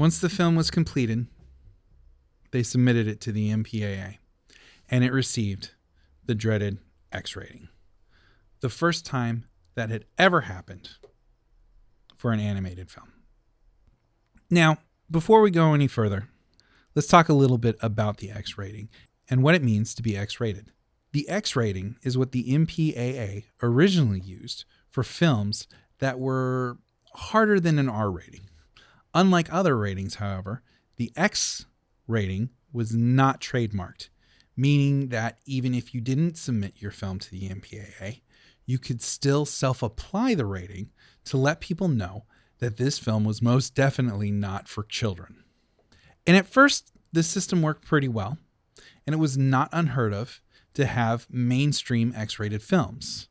Once the film was completed, they submitted it to the MPAA, and it received the dreaded X rating. The first time that had ever happened for an animated film. Now, before we go any further, let's talk a little bit about the X rating and what it means to be X rated. The X rating is what the MPAA originally used for films that were harder than an R rating. Unlike other ratings, however, the X rating was not trademarked, meaning that even if you didn't submit your film to the MPAA, you could still self-apply the rating to let people know that this film was most definitely not for children. And at first, this system worked pretty well, and it was not unheard of to have mainstream X-rated films.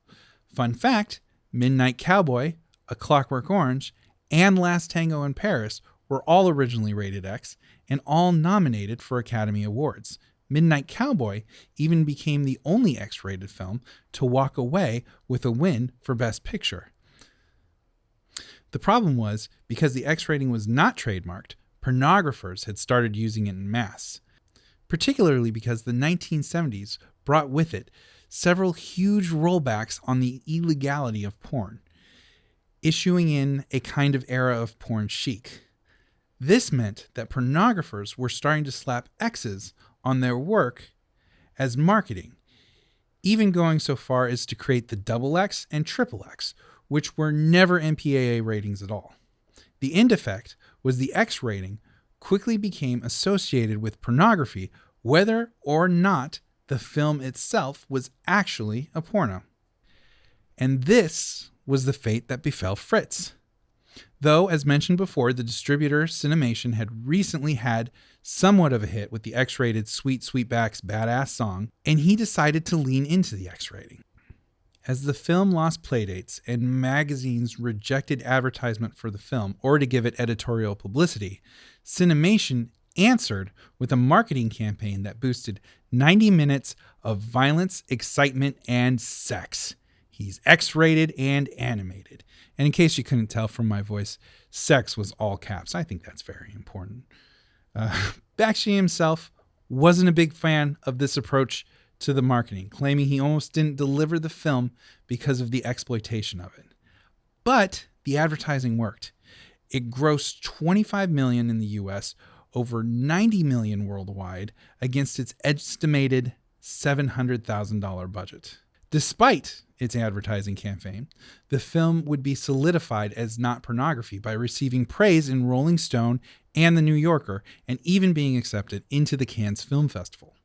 Fun fact, Midnight Cowboy, A Clockwork Orange, and Last Tango in Paris were all originally rated X and all nominated for Academy Awards. Midnight Cowboy even became the only X-rated film to walk away with a win for Best Picture. The problem was, because the X rating was not trademarked, pornographers had started using it en masse, particularly because the 1970s brought with it several huge rollbacks on the illegality of porn, issuing in a kind of era of porn chic. This meant that pornographers were starting to slap X's on their work as marketing, even going so far as to create the XX and XXX, which were never MPAA ratings at all. The end effect was the X rating quickly became associated with pornography, whether or not the film itself was actually a porno. And this was the fate that befell Fritz. Though, as mentioned before, the distributor Cinemation had recently had somewhat of a hit with the X-rated Sweet Sweetback's Badass song, and he decided to lean into the X rating. As the film lost playdates and magazines rejected advertisement for the film or to give it editorial publicity, Cinemation answered with a marketing campaign that boosted 90 minutes of violence, excitement, and sex. He's X-rated and animated. And in case you couldn't tell from my voice, sex was all caps. I think that's very important. Bakshi himself wasn't a big fan of this approach to the marketing, claiming he almost didn't deliver the film because of the exploitation of it. But the advertising worked. It grossed $25 million in the US, over $90 million worldwide, against its estimated $700,000 budget. Despite its advertising campaign, the film would be solidified as not pornography by receiving praise in Rolling Stone and The New Yorker, and even being accepted into the Cannes Film Festival.